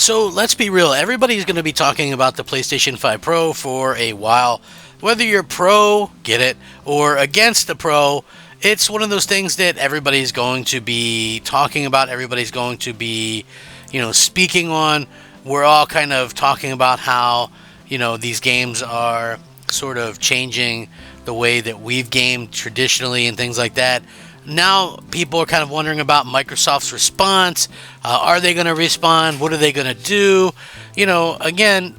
So let's be real. Everybody's going to be talking about the PlayStation 5 Pro for a while. Whether you're pro, get it, or against the Pro, it's one of those things that everybody's going to be talking about. Everybody's going to be, speaking on. We're all kind of talking about how, these games are sort of changing the way that we've gamed traditionally and things like that. Now people are kind of wondering about Microsoft's response. Are they going to respond? What are they going to do? Again,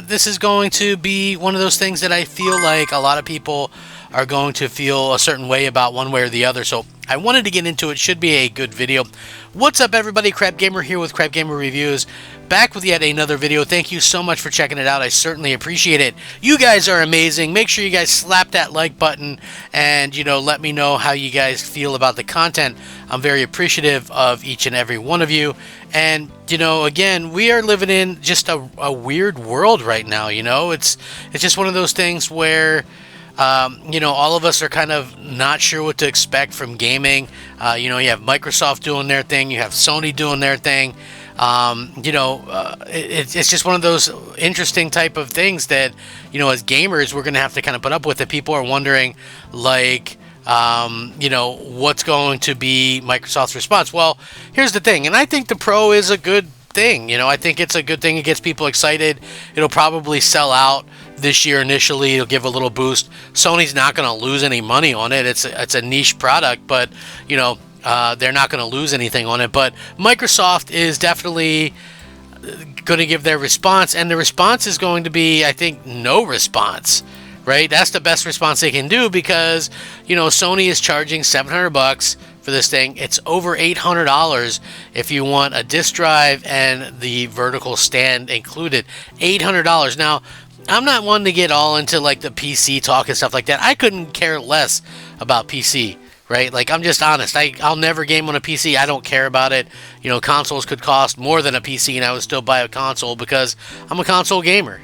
this is going to be one of those things that I feel like a lot of people are going to feel a certain way about one way or the other. So I wanted to get into it. Should be a good video. What's up, everybody? Crab Gamer here with Crab Gamer Reviews. Back with yet another video. Thank you so much for checking it out. I certainly appreciate it. You guys are amazing. Make sure you guys slap that like button and, let me know how you guys feel about the content. I'm very appreciative of each and every one of you. And, again, we are living in just a weird world right now. It's just one of those things where all of us are kind of not sure what to expect from gaming. You have Microsoft doing their thing. You have Sony doing their thing. It's just one of those interesting type of things that, as gamers, we're going to have to kind of put up with. That people are wondering, like, what's going to be Microsoft's response? Well, here's the thing, and I think the Pro is a good thing. I think it's a good thing. It gets people excited. It'll probably sell out this year initially. It'll give a little boost. Sony's not going to lose any money on it. It's a niche product, but they're not going to lose anything on it. But Microsoft is definitely going to give their response, and the response is going to be, I think, no response. Right? That's the best response they can do because Sony is charging $700 for this thing. It's over $800 if you want a disk drive and the vertical stand included. $800. Now, I'm not one to get all into like the PC talk and stuff like that. I couldn't care less about PC, right? Like, I'm just honest. I'll never game on a PC. I don't care about it. Consoles could cost more than a PC and I would still buy a console because I'm a console gamer,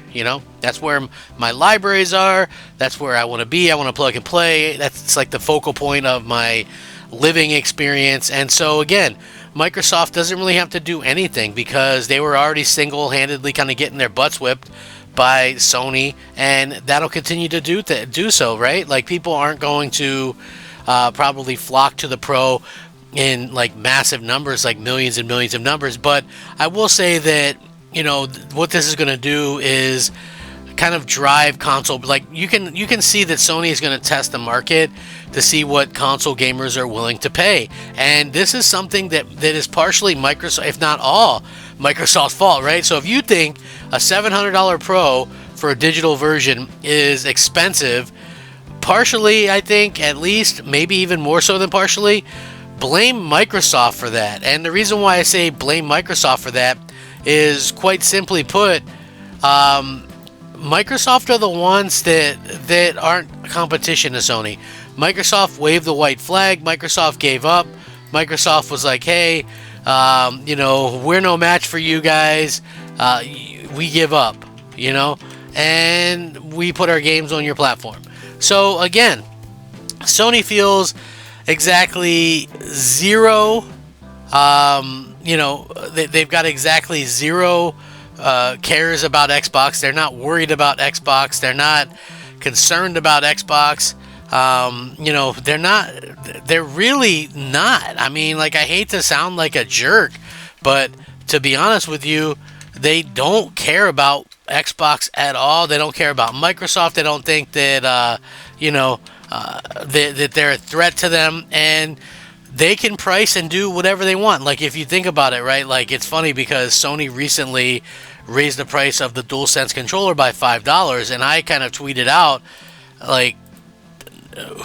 That's where my libraries are. That's where I want to be. I want to plug and play. That's like the focal point of my living experience. And so, again, Microsoft doesn't really have to do anything because they were already single-handedly kind of getting their butts whipped by Sony, and that'll continue to do so, right? Like, people aren't going to probably flock to the Pro in like massive numbers, like millions and millions of numbers. But I will say that what this is going to do is kind of drive console. Like, you can see that Sony is going to test the market to see what console gamers are willing to pay, and this is something that is partially Microsoft, if not all Microsoft's fault, right? So if you think a $700 Pro for a digital version is expensive, partially, I think, at least, maybe even more so than partially, blame Microsoft for that. And the reason why I say blame Microsoft for that is, quite simply put, Microsoft are the ones that aren't competition to Sony. Microsoft waved the white flag. Microsoft gave up. Microsoft was like, hey, we're no match for you guys. We give up, and we put our games on your platform. So, again, Sony feels exactly zero, they've got exactly zero cares about Xbox. They're not worried about Xbox. They're not concerned about Xbox. They're really not. I mean, like, I hate to sound like a jerk, but to be honest with you, they don't care about Xbox at all. They don't care about Microsoft. They don't think that, that they're a threat to them, and they can price and do whatever they want. Like, if you think about it, right? Like, it's funny because Sony recently raised the price of the DualSense controller by $5, and I kind of tweeted out, like,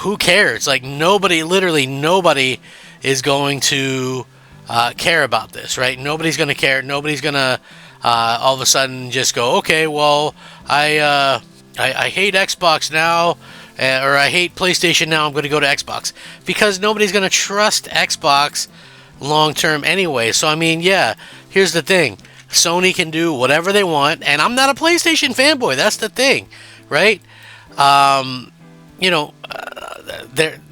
who cares? Like, literally nobody is going to care about this, right? Nobody's going to care. Nobody's going to all of a sudden just go, okay, well, I hate Xbox now, or I hate PlayStation now, I'm going to go to Xbox. Because nobody's going to trust Xbox long term anyway. So, I mean, yeah, here's the thing. Sony can do whatever they want, and I'm not a PlayStation fanboy. That's the thing, right?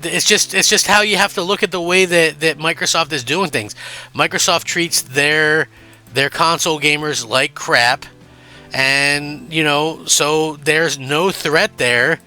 It's just how you have to look at the way that Microsoft is doing things. Microsoft treats their their console gamers like crap, and so there's no threat there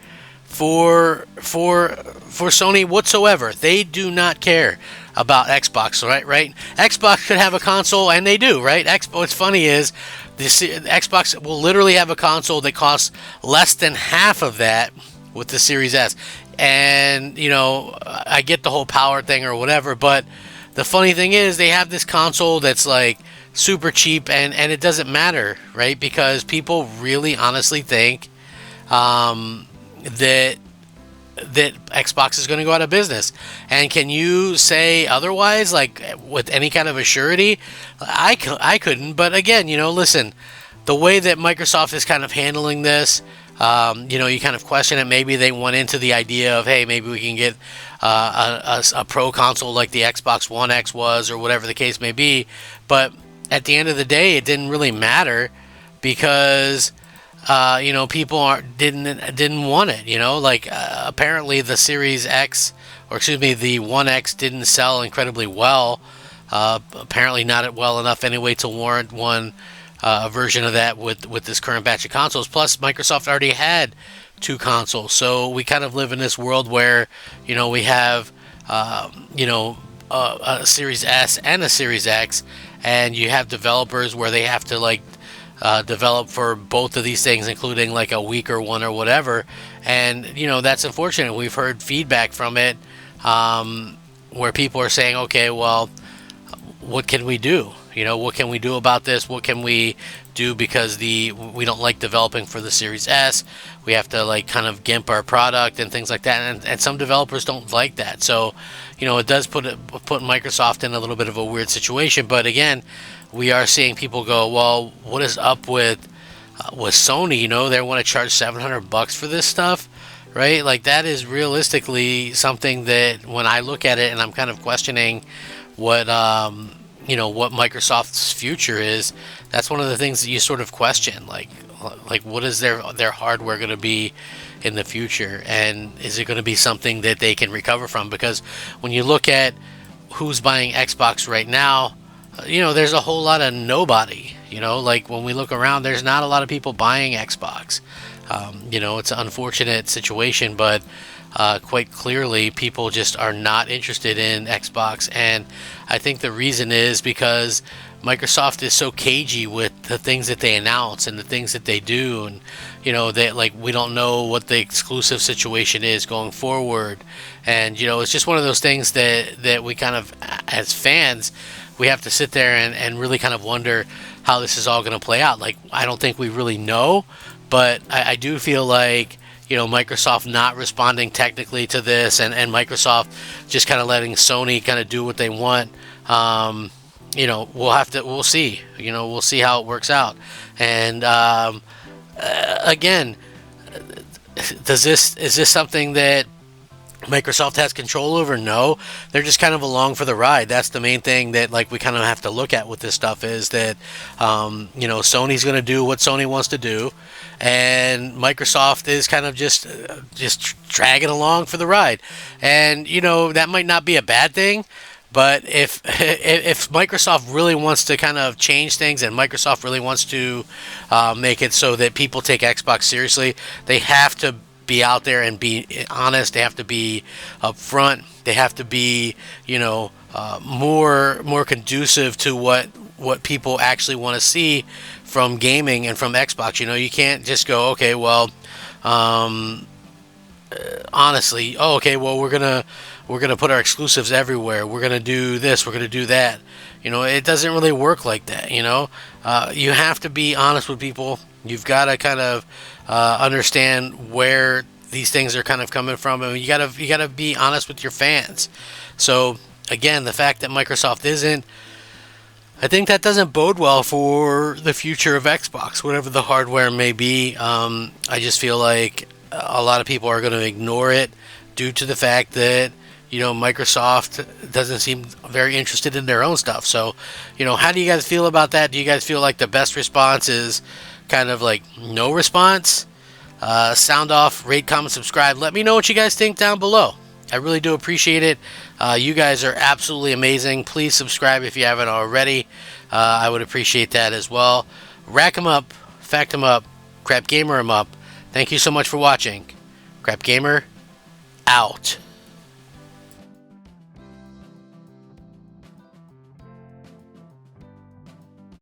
for Sony whatsoever. They do not care about Xbox, right? Xbox could have a console, and they do, right? What's funny is Xbox will literally have a console that costs less than half of that with the Series S. And I get the whole power thing or whatever, but the funny thing is they have this console that's like super cheap, and it doesn't matter, right? Because people really honestly think that Xbox is going to go out of business. And can you say otherwise, like with any kind of a surety? I couldn't. But again, listen, the way that Microsoft is kind of handling this, you kind of question it. Maybe they went into the idea of, hey, maybe we can get a pro console like the Xbox One X was, or whatever the case may be. But at the end of the day, it didn't really matter because people didn't want it. Like apparently the Series X, or excuse me, the One X didn't sell incredibly well. Apparently not well enough anyway to warrant one version of that with this current batch of consoles. Plus, Microsoft already had two consoles, so we kind of live in this world where we have a Series S and a Series X, and you have developers where they have to develop for both of these things, including like a weaker one or whatever. And that's unfortunate. We've heard feedback from it where people are saying, okay, well, what can we do? What can we do about this? What can we do because we don't like developing for the Series S? We have to kind of gimp our product and things like that. And some developers don't like that. So, it does put Microsoft in a little bit of a weird situation. But again, we are seeing people go, well, what is up with Sony? They want to charge $700 for this stuff, right? Like that is realistically something that when I look at it and I'm kind of questioning what what Microsoft's future is, that's one of the things that you sort of question, like what is their hardware going to be in the future, and is it going to be something that they can recover from? Because when you look at who's buying Xbox right now, there's a whole lot of nobody. Like when we look around, there's not a lot of people buying Xbox. It's an unfortunate situation, but quite clearly people just are not interested in Xbox. And I think the reason is because Microsoft is so cagey with the things that they announce and the things that they do, and we don't know what the exclusive situation is going forward. And it's just one of those things that we kind of, as fans, we have to sit there and really kind of wonder how this is all going to play out. Like, I don't think we really know, but I do feel like Microsoft not responding technically to this, and Microsoft just kind of letting Sony kind of do what they want. We'll see. We'll see how it works out. And again, is this something that Microsoft has control over? No, they're just kind of along for the ride. That's the main thing that we kind of have to look at with this stuff, is that Sony's going to do what Sony wants to do, and Microsoft is kind of just dragging along for the ride. And that might not be a bad thing, but if Microsoft really wants to kind of change things, and Microsoft really wants to make it so that people take Xbox seriously, they have to be out there and be honest. They have to be upfront. They have to be more conducive to what people actually want to see from gaming and from Xbox. You can't just go, okay, well, honestly, okay, well, we're gonna put our exclusives everywhere. We're gonna do this. We're gonna do that. It doesn't really work like that. You have to be honest with people. You've got to kind of understand where these things are kind of coming from, and you gotta be honest with your fans. So again, the fact that Microsoft isn't, I think that doesn't bode well for the future of Xbox, whatever the hardware may be. I just feel like a lot of people are going to ignore it due to the fact that Microsoft doesn't seem very interested in their own stuff. So how do you guys feel about that? Do you guys feel like the best response is kind of like no response? Sound off, rate, comment, subscribe. Let me know what you guys think down below. I really do appreciate it. You guys are absolutely amazing. Please subscribe if you haven't already. I would appreciate that as well. Rack 'em up, fact 'em up, Crap Gamer 'em up. Thank you so much for watching. Crap Gamer, out.